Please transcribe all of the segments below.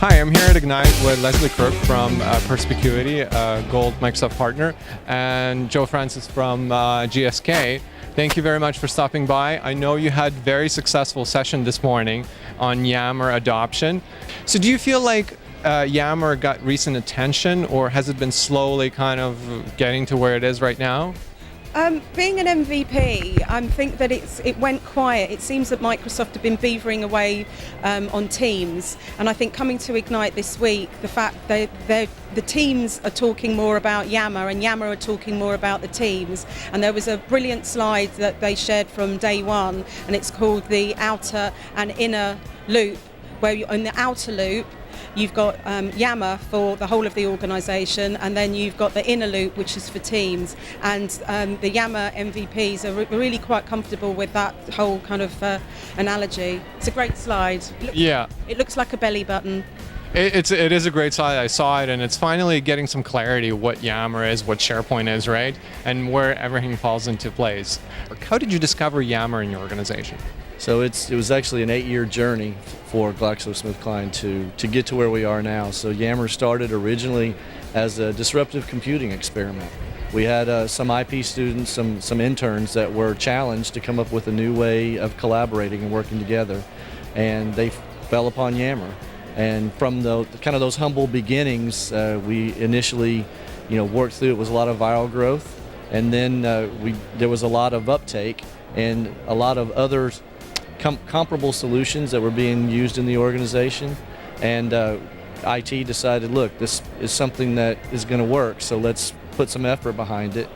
Hi, I'm here at Ignite with Lesley Crook from Perspicuity, a Gold Microsoft partner, and Joe Francis from GSK. Thank you very much for stopping by. I know you had a very successful session this morning on Yammer adoption. So do you feel like Yammer got recent attention, or has it been slowly kind of getting to where it is right now? Being an MVP, I think that it went quiet. It seems that Microsoft have been beavering away on Teams, and I think coming to Ignite this week, the fact that the teams are talking more about Yammer, and Yammer are talking more about the teams. And there was a brilliant slide that they shared from day one, and it's called the outer and inner loop, where in the outer loop, you've got Yammer for the whole of the organisation, and then you've got the inner loop, which is for teams. And the Yammer MVPs are really quite comfortable with that whole kind of analogy. It's a great slide. It looks like a belly button. It is a great slide. I saw it, and it's finally getting some clarity what Yammer is, what SharePoint is, right? And where everything falls into place. How did you discover Yammer in your organization? So it was actually an 8-year journey for GlaxoSmithKline to get to where we are now. So Yammer started originally as a disruptive computing experiment. We had some IP students, some interns that were challenged to come up with a new way of collaborating and working together, and they fell upon Yammer. And from those humble beginnings, we initially, worked through. It was a lot of viral growth, and then there was a lot of uptake and a lot of other comparable solutions that were being used in the organization, and IT decided, look, this is something that is going to work, so let's put some effort behind it.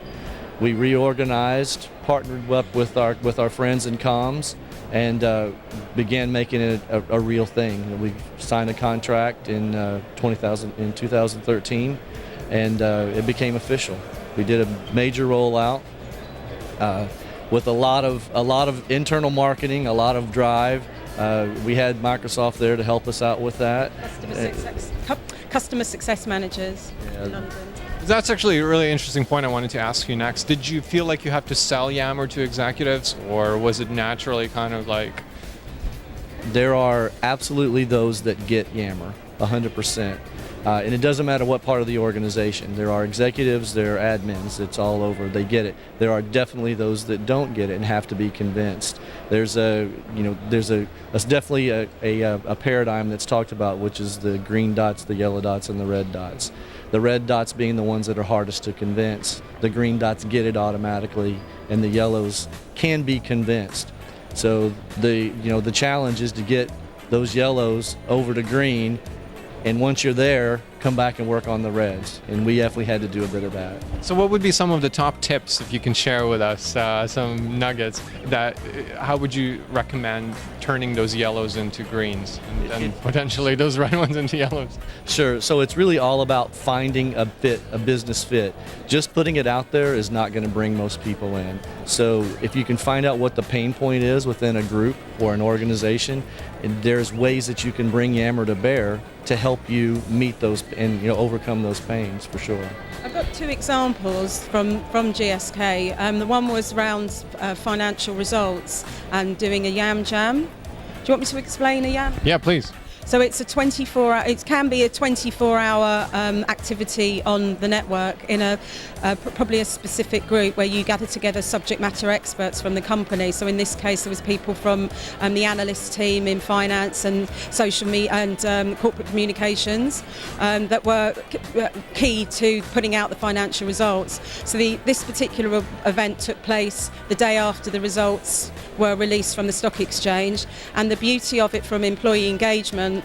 We reorganized, partnered up with our friends in comms, and began making it a real thing. We signed a contract in 2013, and it became official. We did a major rollout with a lot of internal marketing, a lot of drive. We had Microsoft there to help us out with that. Customer success managers in London. That's actually a really interesting point I wanted to ask you next. Did you feel like you have to sell Yammer to executives, or was it naturally kind of like? There are absolutely those that get Yammer, 100%. And it doesn't matter what part of the organization. There are executives, there are admins, it's all over, they get it. There are definitely those that don't get it and have to be convinced. There's definitely a paradigm that's talked about, which is the green dots, the yellow dots, and the red dots. The red dots being the ones that are hardest to convince. The green dots get it automatically, and the yellows can be convinced. So the challenge is to get those yellows over to green, and once you're there, come back and work on the reds. And we definitely had to do a bit of that. So what would be some of the top tips, if you can share with us some nuggets, how would you recommend turning those yellows into greens and potentially those red ones into yellows? Sure, so it's really all about finding a business fit. Just putting it out there is not going to bring most people in. So if you can find out what the pain point is within a group or an organization, and there's ways that you can bring Yammer to bear to help you meet those and overcome those pains, for sure. I've got two examples from GSK. The one was around financial results and doing a Yam Jam. Do you want me to explain a Yam? Yeah, please. So it's it can be a 24-hour activity on the network in probably a specific group where you gather together subject matter experts from the company. So in this case, there was people from the analyst team in finance and social media and corporate communications that were key to putting out the financial results. So this particular event took place the day after the results were released from the stock exchange, and the beauty of it from employee engagement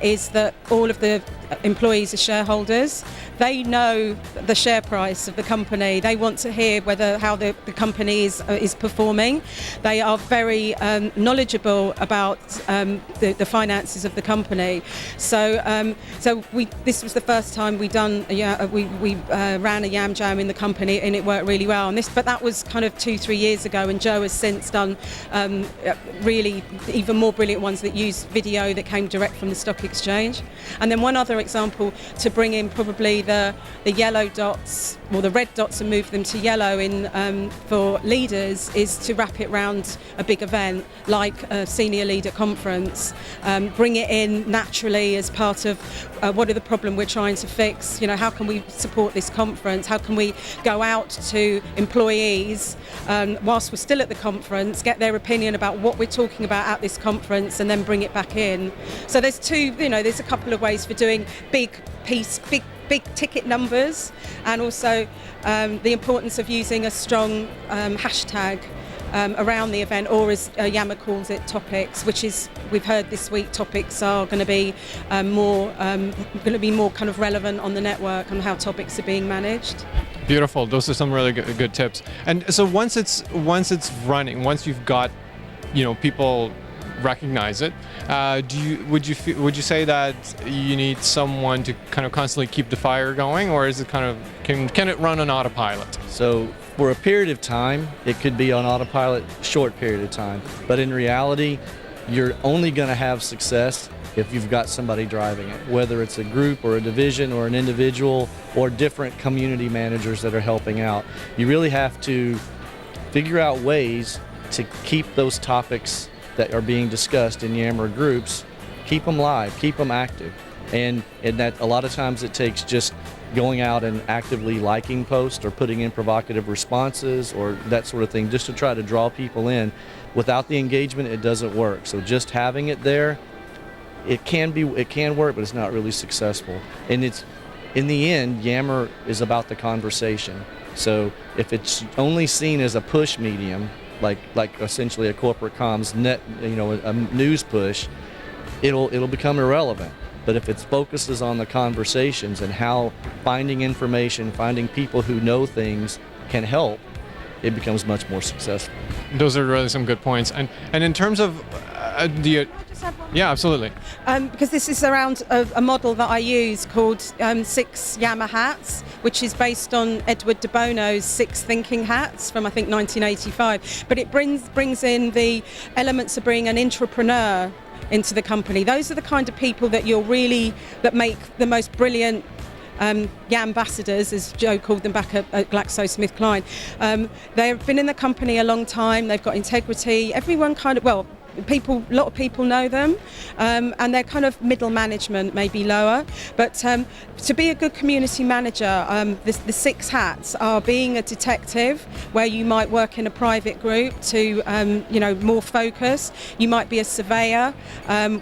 is that all of the employees are shareholders. They know the share price of the company. They want to hear how the company is performing. They are very knowledgeable about the finances of the company. So this was the first time we ran a Yam Jam in the company, and it worked really well. But that was kind of 2-3 years ago, and Joe has since done really even more brilliant ones that use video that came came direct from the stock exchange. And then one other example to bring in probably the yellow dots, or the red dots, and move them to yellow in for leaders, is to wrap it round a big event like a senior leader conference. Bring it in naturally as part of what are the problem we're trying to fix. You know, how can we support this conference? How can we go out to employees whilst we're still at the conference, get their opinion about what we're talking about at this conference, and then bring it back in. So there's there's a couple of ways for doing big ticket numbers, and also the importance of using a strong hashtag around the event, or as Yammer calls it, topics, which is, we've heard this week, topics are going to be more kind of relevant on the network and how topics are being managed. Beautiful. Those are some really good tips. And so once it's running, once you've got, people recognize it, would you say that you need someone to kind of constantly keep the fire going, or is it kind of can it run on autopilot? So for a period of time, it could be on autopilot, short period of time. But in reality, you're only going to have success if you've got somebody driving it, whether it's a group or a division or an individual or different community managers that are helping out. You really have to figure out ways to keep those topics that are being discussed in Yammer groups, keep them live, keep them active. And that a lot of times it takes just going out and actively liking posts or putting in provocative responses or that sort of thing, just to try to draw people in. Without the engagement, it doesn't work. So just having it there, it can work, but it's not really successful. And it's, in the end, Yammer is about the conversation. So if it's only seen as a push medium, like essentially a corporate comms net, a news push, it'll become irrelevant. But if it focuses on the conversations and how finding information, finding people who know things can help, it becomes much more successful. Those are really some good points. And in terms of yeah, absolutely. Because this is around a model that I use called 6 Yammer hats, which is based on Edward de Bono's 6 thinking hats from, I think, 1985. But it brings in the elements of being an entrepreneur into the company. Those are the kind of people that that make the most brilliant ambassadors, as Joe called them back at GlaxoSmithKline. They've been in the company a long time. They've got integrity. Everyone a lot of people know them, and they're kind of middle management, maybe lower. But to be a good community manager, the 6 hats are being a detective, where you might work in a private group to, more focus. You might be a surveyor,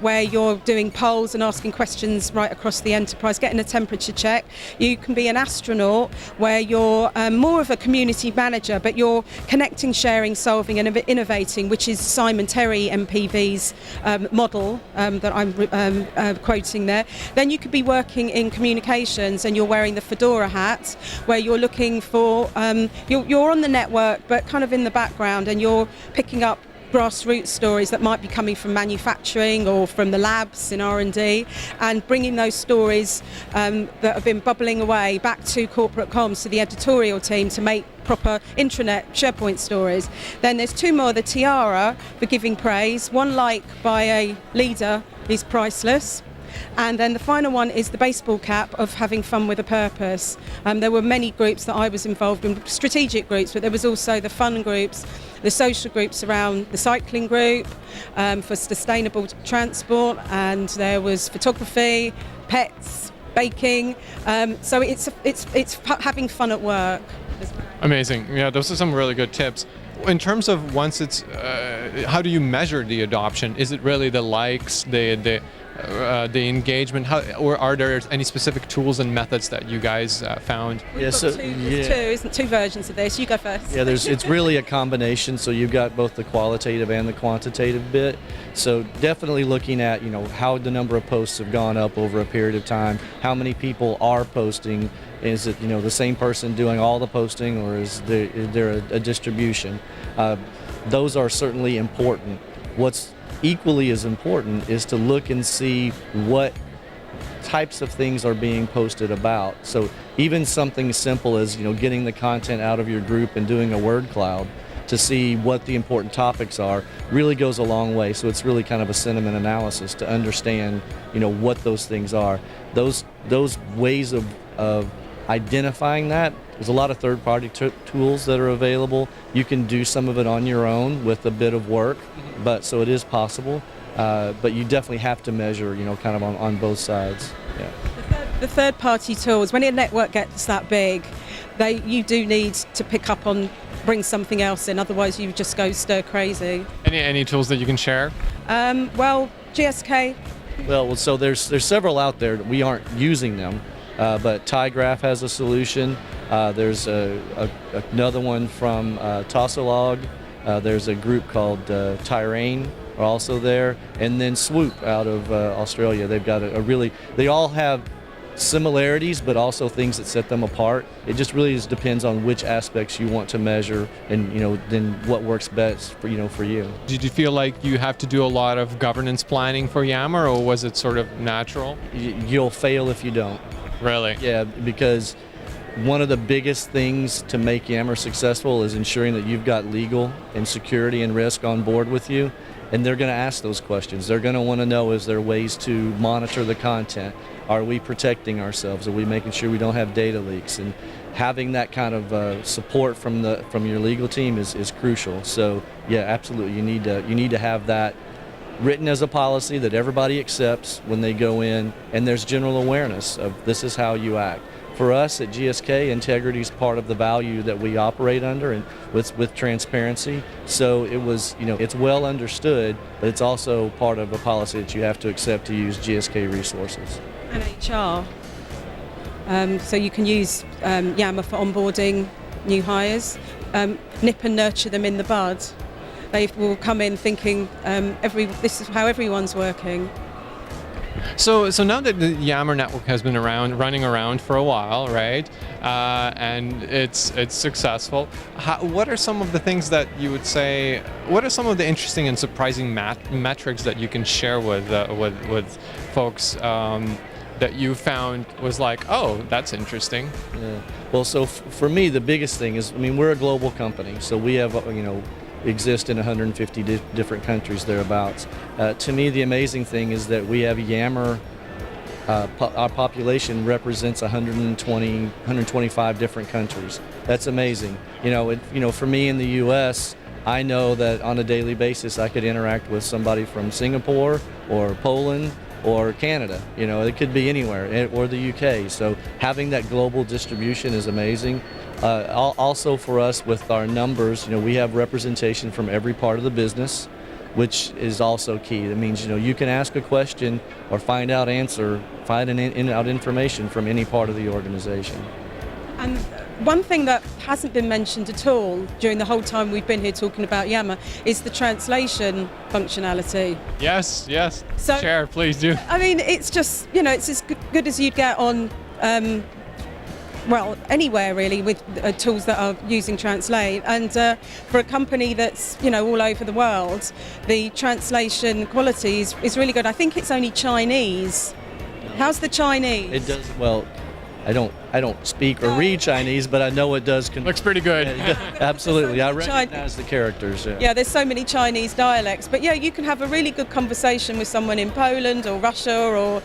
where you're doing polls and asking questions right across the enterprise, getting a temperature check. You can be an astronaut, where you're more of a community manager, but you're connecting, sharing, solving, and innovating, which is Simon Terry MPV's model that I'm quoting there. Then you could be working in communications, and you're wearing the fedora hat, where you're looking for, you're on the network, but kind of in the background, and you're picking up grassroots stories that might be coming from manufacturing or from the labs in R&D, and bringing those stories that have been bubbling away back to corporate comms, to the editorial team, to make proper intranet SharePoint stories. Then there's 2 more, the tiara for giving praise, one like by a leader is priceless. And then the final one is the baseball cap of having fun with a purpose. There were many groups that I was involved in, strategic groups, but there was also the fun groups, the social groups around the cycling group for sustainable transport, and there was photography, pets, baking. So it's having fun at work. Amazing. Yeah, those are some really good tips. In terms of once it's, how do you measure the adoption? Is it really the likes, the engagement, or are there any specific tools and methods that you guys found? There's two versions of this. You go first. Yeah, it's really a combination. So you've got both the qualitative and the quantitative bit. So definitely looking at how the number of posts have gone up over a period of time, how many people are posting. Is it the same person doing all the posting, or is there a distribution? Those are certainly important. What's equally as important is to look and see what types of things are being posted about. So even something simple as getting the content out of your group and doing a word cloud to see what the important topics are really goes a long way. So it's really kind of a sentiment analysis to understand, what those things are. Those ways of identifying that, there's a lot of third-party tools that are available. You can do some of it on your own with a bit of work, but so it is possible. But you definitely have to measure, kind of on both sides. Yeah. The third-party tools, when a network gets that big, you do need to pick up on, bring something else in, otherwise you just go stir crazy. Any tools that you can share? Well, GSK. Well, so there's several out there. We aren't using them, but TyGraph has a solution. There's another one from Tossalog. There's a group called Tyrain are also there, and then Swoop out of Australia. They've got they all have similarities, but also things that set them apart. It just really depends on which aspects you want to measure, and then what works best for you. Did you feel like you have to do a lot of governance planning for Yammer, or was it sort of natural? You'll fail if you don't. Really? Yeah, because one of the biggest things to make Yammer successful is ensuring that you've got legal and security and risk on board with you. And they're going to ask those questions. They're going to want to know, is there ways to monitor the content? Are we protecting ourselves? Are we making sure we don't have data leaks? And having that kind of support from your legal team is crucial. So yeah, absolutely, you need to have that written as a policy that everybody accepts when they go in, and there's general awareness of this is how you act. For us at GSK, integrity is part of the value that we operate under, and with transparency. So it was, it's well understood, but it's also part of a policy that you have to accept to use GSK resources. And HR. So you can use Yammer for onboarding new hires, nip and nurture them in the bud. They will come in thinking this is how everyone's working. So now that the Yammer network has been running around for a while, right? And it's successful. What are some of the things that you would say? What are some of the interesting and surprising metrics that you can share with folks that you found was like, oh, that's interesting? Yeah. Well, so for me, the biggest thing is, we're a global company, so we have exist in 150 different countries thereabouts. To me, the amazing thing is that we have Yammer. Our population represents 125 different countries. That's amazing. For me in the U.S., I know that on a daily basis I could interact with somebody from Singapore or Poland or Canada. It could be anywhere, or the UK. So having that global distribution is amazing. Also for us with our numbers, we have representation from every part of the business, which is also key. That means, you can ask a question or find out information from any part of the organization. And one thing that hasn't been mentioned at all during the whole time we've been here talking about Yammer is the translation functionality. Yes. So, share, please do. It's just, it's as good as you'd get on anywhere really with tools that are using Translate, and for a company that's all over the world, the translation quality is really good. I think it's only Chinese. How's the Chinese? It does well. I don't speak or read Chinese, but I know it does. Looks pretty good. Absolutely, I recognize the characters. Yeah, there's so many Chinese dialects, but yeah, you can have a really good conversation with someone in Poland or Russia or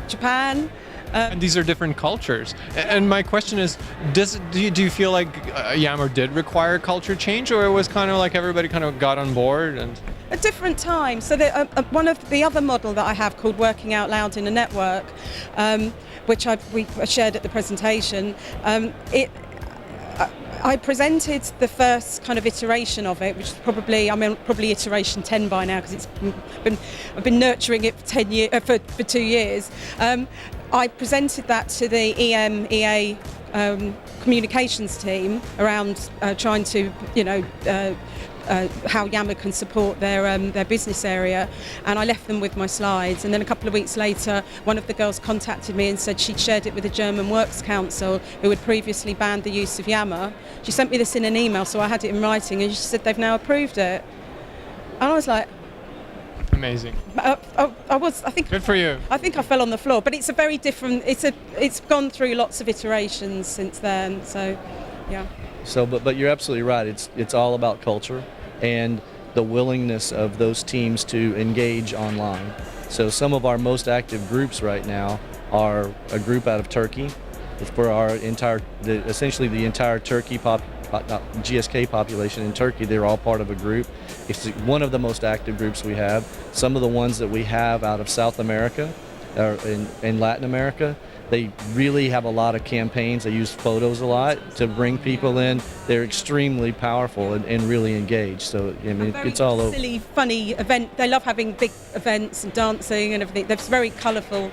Japan. And these are different cultures. And my question is, do you feel like Yammer did require culture change, or it was kind of like everybody kind of got on board? And at different times. So one of the other model that I have called Working Out Loud in a Network, which we shared at the presentation, I presented the first kind of iteration of it, which is probably iteration 10 by now, because I've been nurturing it for 2 years. I presented that to the EMEA communications team around trying to, how Yammer can support their business area, and I left them with my slides. And then a couple of weeks later, one of the girls contacted me and said she'd shared it with the German Works Council, who had previously banned the use of Yammer. She sent me this in an email, so I had it in writing, and she said they've now approved it. And I was like, amazing. Good for you. I think I fell on the floor, but it's a very different. It's gone through lots of iterations since then. So, yeah. So, but you're absolutely right. It's all about culture and the willingness of those teams to engage online. So some of our most active groups right now are a group out of Turkey for our essentially the entire Turkey GSK population in Turkey. They're all part of a group. It's one of the most active groups we have. Some of the ones that we have out of South America or in Latin America, they really have a lot of campaigns. They use photos a lot to bring people in. They're extremely powerful and really engaged. So I mean, it's all over. Silly, funny event. They love having big events and dancing and everything. They're very colourful,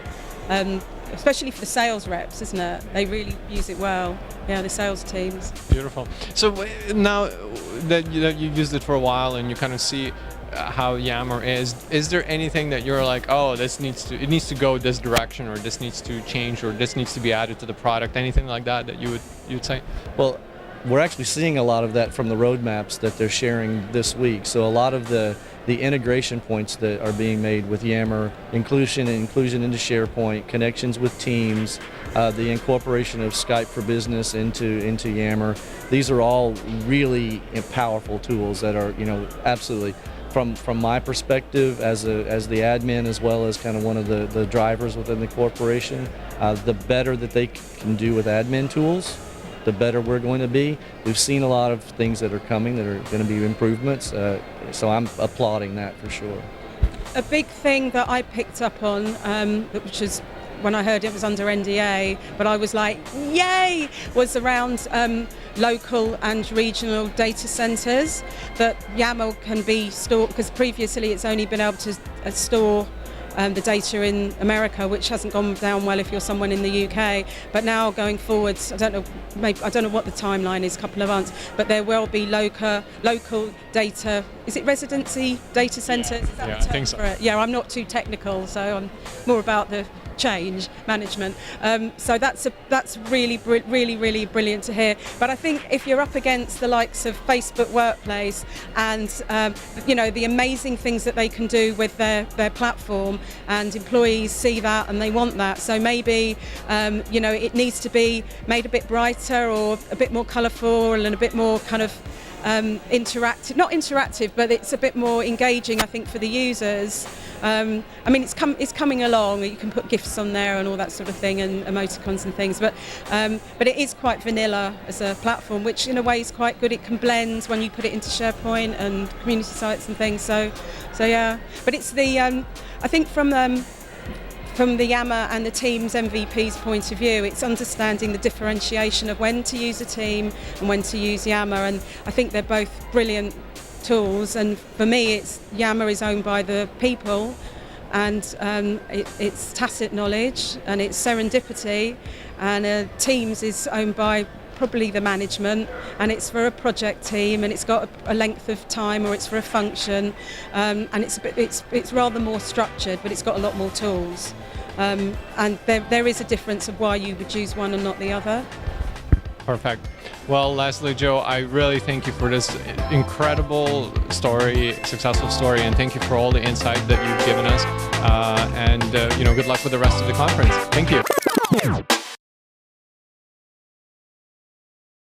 especially for the sales reps, isn't it? They really use it well. Yeah, the sales teams. Beautiful. So now that you've used it for a while and you kind of see how Yammer is there anything that you're like, oh, it needs to go this direction, or this needs to change, or this needs to be added to the product, anything like that you would say? Well, we're actually seeing a lot of that from the roadmaps that they're sharing this week. So a lot of the integration points that are being made with Yammer, inclusion into SharePoint, connections with Teams, the incorporation of Skype for Business into Yammer. These are all really powerful tools that are, absolutely. From my perspective as the admin, as well as kind of one of the drivers within the corporation, the better that they can do with admin tools, the better we're going to be. We've seen a lot of things that are coming that are going to be improvements, so I'm applauding that for sure. A big thing that I picked up on, which is when I heard it was under NDA, but I was like, yay, was around local and regional data centers, that Yammer can be stored, because previously it's only been able to store the data in America, which hasn't gone down well if you're someone in the UK. But now going forwards, I don't know what the timeline is, a couple of months, but there will be local data. Is it residency data centers? Is that Yeah, the term I think so. for it? Yeah, I'm not too technical, so I'm more about the change management. So that's really brilliant to hear. But I think if you're up against the likes of Facebook Workplace and the amazing things that they can do with their platform, and employees see that and they want that, so maybe it needs to be made a bit brighter or a bit more colourful and a bit more kind of interactive, not interactive, but it's a bit more engaging, I think, for the users. It's coming along. You can put GIFs on there and all that sort of thing, and emoticons and things. But it is quite vanilla as a platform, which in a way is quite good. It can blend when you put it into SharePoint and community sites and things. So yeah. But it's the I think from the Yammer and the team's MVP's point of view, it's understanding the differentiation of when to use a team and when to use Yammer, and I think they're both brilliant tools. And for me, Yammer is owned by the people, and it's tacit knowledge and it's serendipity, and Teams is owned by probably the management, and it's for a project team, and it's got a length of time, or it's for a function, and it's rather more structured, but it's got a lot more tools, and there is a difference of why you would choose one and not the other. Perfect. Well, Lesley, Joe, I really thank you for this incredible story, successful story, and thank you for all the insight that you've given us, and good luck with the rest of the conference. Thank you.